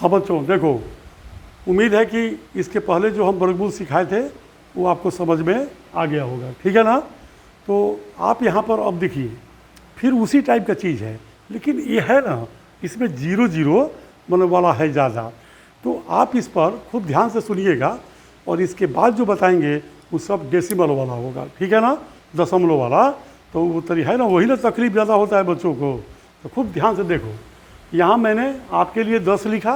हाँ बच्चों देखो, उम्मीद है कि इसके पहले जो हम वर्गमूल सिखाए थे वो आपको समझ में आ गया होगा, ठीक है ना। तो आप यहाँ पर अब देखिए फिर उसी टाइप का चीज़ है, लेकिन ये है ना इसमें 0 0 मन वाला है ज़्यादा। तो आप इस पर खूब ध्यान से सुनिएगा और इसके बाद जो बताएंगे वो सब डेसिमल वाला होगा, ठीक है ना, दशमलव वाला। तो वो तरी है ना, वही ना तकलीफ ज़्यादा होता है बच्चों को। तो खूब ध्यान से देखो, यहाँ मैंने आपके लिए 10 लिखा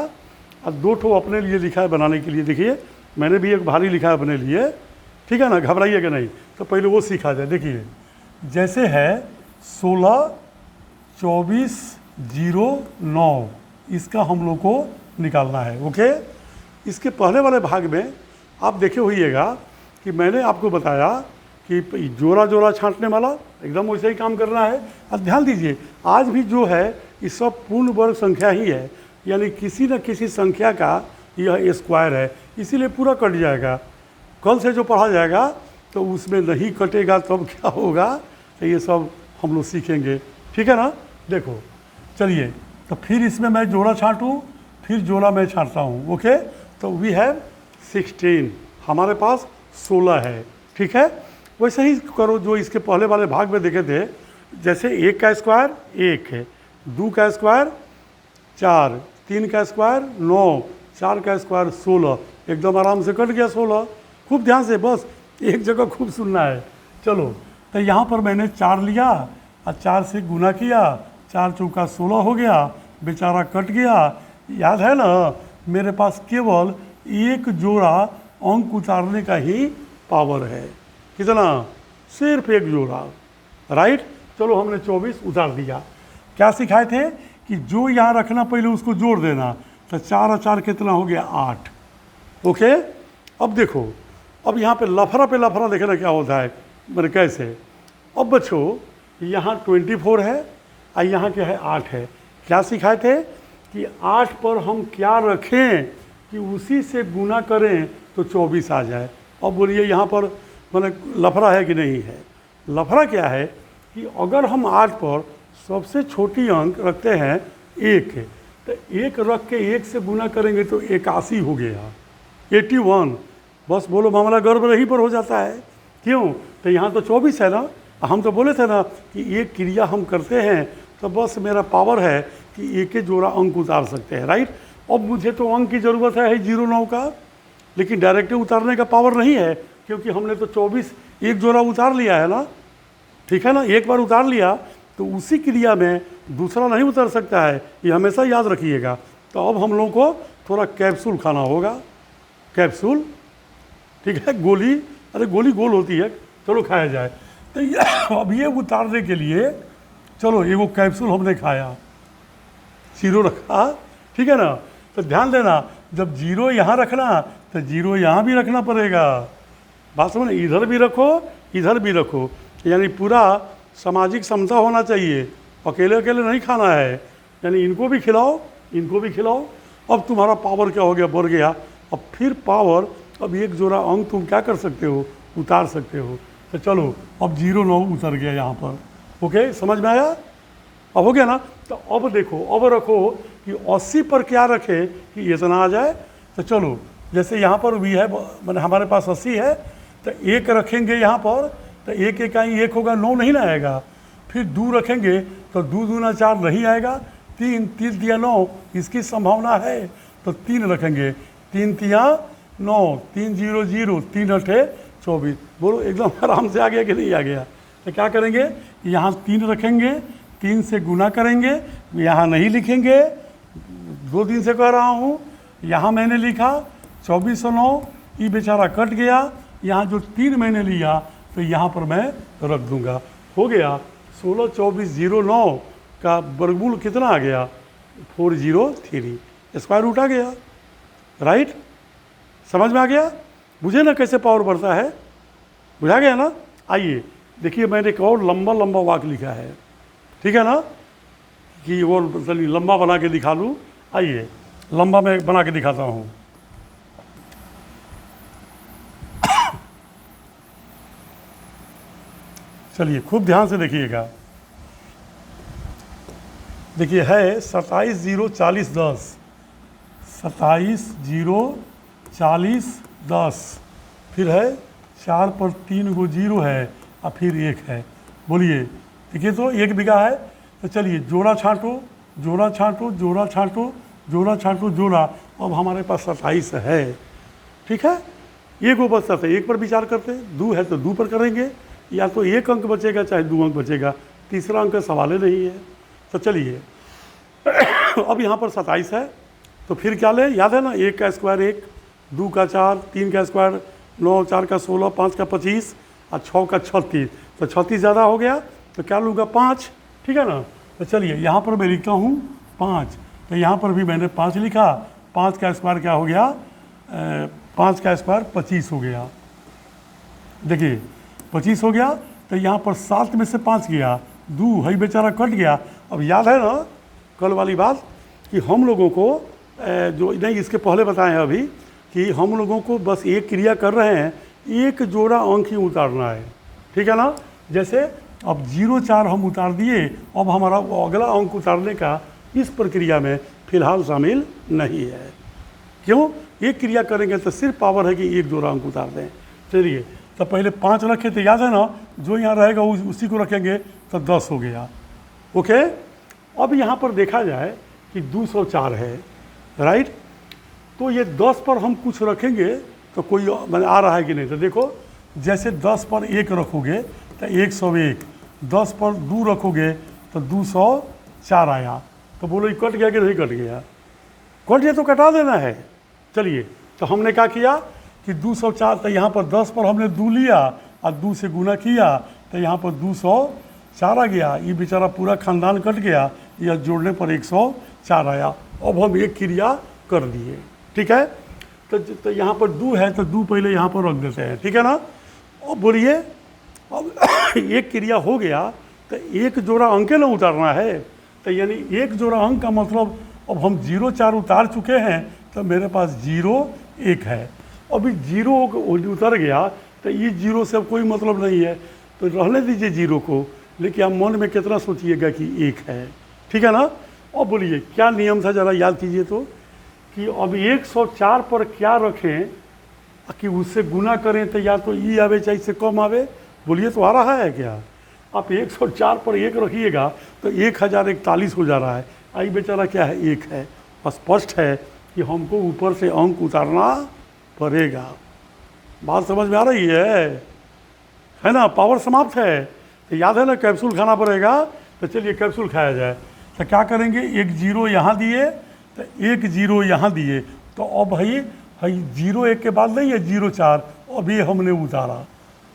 और 2 ठो अपने लिए लिखा है बनाने के लिए। देखिए मैंने भी एक भारी लिखा है अपने लिए, ठीक है ना, घबराइएगा नहीं। तो पहले वो सीखा जाए। देखिए जैसे है 16 24 0 9, इसका हम लोग को निकालना है। ओके, इसके पहले वाले भाग में आप देखे होइएगा कि मैंने आपको बताया कि जोड़ा जोड़ा छांटने वाला एकदम वैसे ही काम करना है। अब ध्यान दीजिए, आज भी जो है ये सब पूर्ण वर्ग संख्या ही है, यानी किसी न किसी संख्या का यह स्क्वायर है, इसीलिए पूरा कट जाएगा। कल से जो पढ़ा जाएगा तो उसमें नहीं कटेगा तब क्या होगा, तो ये सब हम लोग सीखेंगे, ठीक है ना। देखो चलिए, तो फिर इसमें मैं जोड़ा छांटूँ, फिर जोड़ा मैं छांटता हूँ। ओके, तो वी हैव 16, हमारे पास 16 है, ठीक है। वैसे ही करो जो इसके पहले वाले भाग में देखे थे। जैसे 1 का स्क्वायर 1 है, 2 का स्क्वायर 4, 3 का स्क्वायर 9, 4 का स्क्वायर 16, एकदम आराम से कट गया 16। खूब ध्यान से, बस एक जगह खूब सुनना है। चलो, तो यहाँ पर मैंने 4 लिया और 4 से गुना किया, 4 चौका 16 हो गया, बेचारा कट गया। याद है ना, मेरे पास केवल एक जोड़ा अंक उतारने का ही पावर है। कितना? सिर्फ एक जोड़ा, राइट। चलो हमने 24 उतार दिया। क्या सिखाए थे कि जो यहाँ रखना पहले उसको जोड़ देना। तो 4 और 4 कितना हो गया? 8। ओके, अब देखो, अब यहाँ पे लफड़ा देखना क्या होता है, मैंने कैसे। अब बच्चों यहाँ 24 है और यहाँ क्या है? 8 है। क्या सिखाए थे कि 8 पर हम क्या रखें कि उसी से गुना करें तो 24 आ जाए। अब बोलिए यहाँ पर मैंने लफड़ा है कि नहीं है? लफड़ा क्या है कि अगर हम 8 पर सबसे छोटी अंक रखते हैं 1 है, तो 1 रख के 1 से गुना करेंगे तो 81 हो गया, 81। बस बोलो मामला गर्भ रही पर हो जाता है। क्यों? तो यहाँ तो 24 है ना। हम तो बोले थे ना कि एक क्रिया हम करते हैं तो बस मेरा पावर है कि एक जोड़ा अंक उतार सकते हैं, राइट। अब मुझे तो अंक की ज़रूरत है 0 9 का, लेकिन डायरेक्टली उतारने का पावर नहीं है, क्योंकि हमने तो 24 एक जोड़ा उतार लिया है ना, ठीक है ना। एक बार उतार लिया तो उसी क्रिया में दूसरा नहीं उतर सकता है, ये हमेशा याद रखिएगा। तो अब हम लोगों को थोड़ा कैप्सूल खाना होगा। कैप्सूल, ठीक है, गोली, अरे गोली गोल होती है, चलो खाया जाए। तो अब ये उतारने के लिए चलो ये वो कैप्सूल हमने खाया, 0 रखा, ठीक है ना। तो ध्यान देना, जब 0 यहाँ रखना तो 0 यहाँ भी रखना पड़ेगा। बात समझ, इधर भी रखो इधर भी रखो, यानी पूरा सामाजिक समता होना चाहिए। अकेले अकेले नहीं खाना है, यानी इनको भी खिलाओ इनको भी खिलाओ। अब तुम्हारा पावर क्या हो गया? बढ़ गया। अब फिर पावर, अब एक जोड़ा अंक तुम क्या कर सकते हो? उतार सकते हो। तो चलो अब 0 9 उतर गया यहाँ पर। ओके, समझ में आया? अब हो गया ना। तो अब देखो, अब रखो कि 80 पर क्या रखे कि इतना आ जाए। तो चलो, जैसे यहाँ पर भी है, मैंने हमारे पास 80 है, तो 1 रखेंगे यहाँ पर, तो 1 इकाई 1 होगा, 9 नहीं ना आएगा। फिर 2 रखेंगे तो 2 दूना 4 नहीं आएगा, 3 3 तिया 9, इसकी संभावना है तो 3 रखेंगे, 3 तिया 9, 3 0 0, 3 8 24। बोलो एकदम आराम से आ गया कि नहीं आ गया? तो क्या करेंगे, यहाँ 3 रखेंगे, 3 से गुना करेंगे, यहाँ नहीं लिखेंगे, 2 दिन से कह रहा हूँ। यहाँ मैंने लिखा 24 और 9, ये बेचारा कट गया। यहाँ जो 3 मैंने लिया तो यहाँ पर मैं रख दूंगा। हो गया 16 24 0 9 का वर्गमूल कितना आ गया? 403, स्क्वायर रूट आ गया, राइट। समझ में आ गया? बुझे ना कैसे पावर बढ़ता है? बुझा गया ना? आइए देखिए, मैंने एक और लंबा वाक्य लिखा है, ठीक है ना, कि वो चलिए लंबा बना के दिखा लूँ। आइए लंबा मैं बना के दिखाता हूँ। चलिए खूब ध्यान से देखिएगा। देखिए है 27 0 40 10, 27 0 40 10, फिर है 4 पर 3 गो 0 है और फिर 1 है। बोलिए देखिए तो 1 बिघा है। तो चलिए जोड़ा छांटो, जोड़ा छांटो, जोड़ा छांटो, जोड़ा छांटो, जोड़ा। अब हमारे पास 27 है, ठीक है। एक वो बचता था, एक पर विचार करते हैं, 2 है तो 2 पर करेंगे, या तो 1 अंक बचेगा चाहे 2 अंक बचेगा, तीसरा अंक का सवाल ही नहीं है। तो चलिए अब यहाँ पर 27 है, तो फिर क्या लें, याद है ना, 1 का स्क्वायर 1, 2 का 4, 3 का स्क्वायर 9, 4 का 16, 5 का 25 और 6 का 36। तो 36 ज़्यादा हो गया तो क्या लूँगा 5, ठीक है ना। तो चलिए यहाँ पर मैं लिखता हूँ 5, तो यहाँ पर भी मैंने 5 लिखा। 5 का स्क्वायर क्या हो गया, 5 का स्क्वायर 25 हो गया। देखिए 25 हो गया, तो यहाँ पर 7 में से 5 गया, 2 है बेचारा कट गया। अब याद है ना कल वाली बात कि हम लोगों को जो नहीं इसके पहले बताए हैं अभी कि हम लोगों को बस एक क्रिया कर रहे हैं, एक जोड़ा अंक ही उतारना है, ठीक है ना। जैसे अब 0 4 हम उतार दिए, अब हमारा अगला अंक उतारने का इस प्रक्रिया में फिलहाल शामिल नहीं है। क्यों, एक क्रिया करेंगे तो सिर्फ पावर है कि एक जोड़ा अंक उतार दें। चलिए तो पहले 5 रखे थे, याद है ना, जो यहाँ रहेगा उसी को रखेंगे तो 10 हो गया। ओके, अब यहाँ पर देखा जाए कि 204 है, राइट। तो ये 10 पर हम कुछ रखेंगे तो कोई मैंने आ रहा है कि नहीं। तो देखो जैसे 10 पर 1 रखोगे तो 101, 10 पर 2 रखोगे तो 204 आया। तो बोलो ये कट गया कि नहीं कट गया, कट गया तो कटा देना है। चलिए तो हमने क्या किया कि 204, तो यहाँ पर 10 पर हमने 2 लिया और 2 से गुना किया तो यहाँ पर 204 आ गया। ये बेचारा पूरा खानदान कट गया, यह जोड़ने पर 104 आया। अब हम एक क्रिया कर दिए, ठीक है। तो यहाँ पर 2 है तो 2 पहले यहाँ पर रख देते हैं, ठीक है ना। अब बोलिए अब एक क्रिया हो गया तो एक जोड़ा अंक ना उतारना है। तो यानी एक जोड़ा अंक का मतलब अब हम 0 4 उतार चुके हैं, तो मेरे पास 0 1 है। अभी 0 उतर गया तो ये 0 से अब कोई मतलब नहीं है, तो रहने दीजिए 0 को, लेकिन आप मन में कितना सोचिएगा कि 1 है, ठीक है ना। अब बोलिए क्या नियम था, ज़रा याद कीजिए तो, कि अब 104 पर क्या रखें कि उससे गुना करें तो या तो ई आवे चाहे इससे कम आवे। बोलिए तो आ रहा है क्या, आप 104 पर 1 रखिएगा तो 1041 हो जा रहा है। आई बेचारा क्या है 1 है, स्पष्ट है कि हमको ऊपर से अंक उतारना पड़ेगा। बात समझ में आ रही है ना। पावर समाप्त है, तो याद है ना कैप्सूल खाना पड़ेगा। तो चलिए कैप्सूल खाया जाए। तो क्या करेंगे, 1 0 यहाँ दिए तो 1 0 यहाँ दिए, तो अब भाई 0 1 के बाद नहीं है 0 4, अब ये हमने उतारा,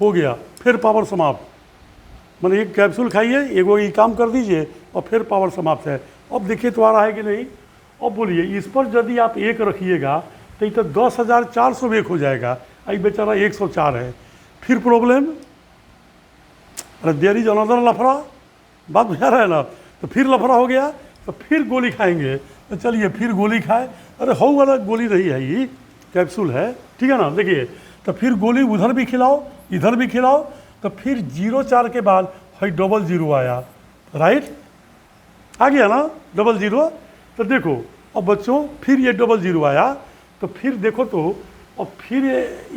हो गया, फिर पावर समाप्त। मैंने एक कैप्सूल खाइए, एगो ये काम कर दीजिए और फिर पावर समाप्त है। अब देखिए तो आ रहा है कि नहीं। अब बोलिए इस पर यदि आप 1 रखिएगा तो ये तो 10,401 हो जाएगा। आई बेचारा 104 है, फिर प्रॉब्लम, अरे देयर इज अनदर लफड़ा, बात बुझा रहा है ना। तो फिर लफड़ा हो गया तो फिर गोली खाएंगे। तो चलिए फिर गोली खाए, अरे हो वाला गोली नहीं है, ये कैप्सूल है, ठीक है ना। देखिए तो फिर गोली उधर भी खिलाओ इधर भी खिलाओ, तो फिर 0 4 के बाद है 00 आया, राइट, आ गया ना 00। तो देखो अब बच्चों फिर ये 00 आया, तो फिर देखो तो अब फिर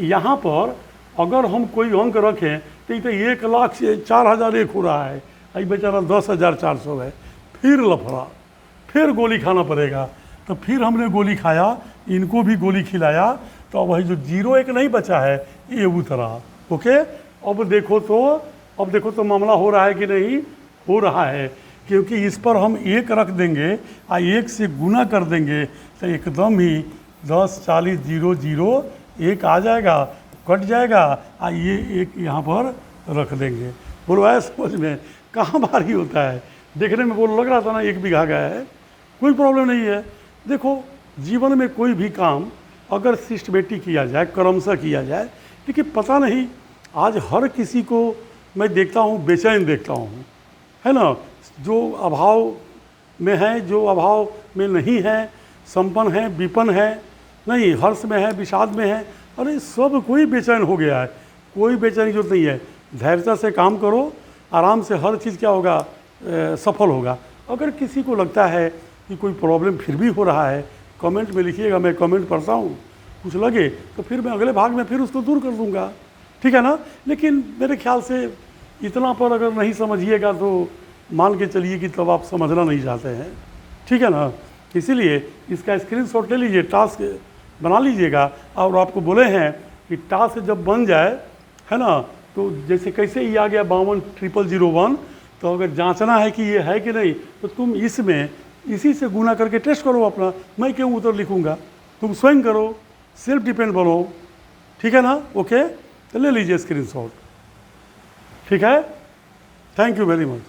यहाँ पर अगर हम कोई अंक रखें तो ये तो 1,04,001 हो रहा है, आई बेचारा 10,400 है। फिर लफड़ा, फिर गोली खाना पड़ेगा। तो फिर हमने गोली खाया, इनको भी गोली खिलाया, तो अब वही जो 0 1 नहीं बचा है ये उतरा। ओके, अब देखो तो मामला हो रहा है कि नहीं, हो रहा है, क्योंकि इस पर हम 1 रख देंगे और 1 से गुना कर देंगे तो एकदम ही 10 40 0 0 1 आ जाएगा, कट जाएगा और ये 1 यहाँ पर रख देंगे। बोलो आया समझ में, कहाँ भारी होता है, देखने में बोल लग रहा था ना 1 बीघा का है, कोई प्रॉब्लम नहीं है। देखो जीवन में कोई भी काम अगर सिस्टमेटिक किया जाए, क्रमशः किया जाए, लेकिन पता नहीं आज हर किसी को मैं देखता हूँ बेचैन देखता हूँ, है ना। जो अभाव में है, जो अभाव में नहीं है, संपन्न है, विपन्न है, नहीं हर्ष में है, विषाद में है, अरे सब कोई बेचैन हो गया है। कोई बेचैनी जरूरत नहीं है, धैर्यता से काम करो, आराम से हर चीज़ क्या होगा, सफल होगा। अगर किसी को लगता है कि कोई प्रॉब्लम फिर भी हो रहा है, कमेंट में लिखिएगा, मैं कमेंट पढ़ता हूँ, कुछ लगे तो फिर मैं अगले भाग में फिर उसको दूर कर दूँगा, ठीक है ना। लेकिन मेरे ख्याल से इतना पर अगर नहीं समझिएगा तो मान के चलिए कि तब आप समझना नहीं चाहते हैं, ठीक है ना। इसीलिए इसका स्क्रीनशॉट ले लीजिए, टास्क बना लीजिएगा। और आपको बोले हैं कि टास्क जब बन जाए, है ना, तो जैसे कैसे ही आ गया 520001, तो अगर जांचना है कि ये है कि नहीं, तो तुम इसमें इसी से गुना करके टेस्ट करो अपना, मैं क्यों उत्तर लिखूंगा, तुम स्वयं करो, सेल्फ डिपेंड बनो, ठीक है ना। ओके, तो ले लीजिए स्क्रीनशॉट, ठीक है। Thank you very much.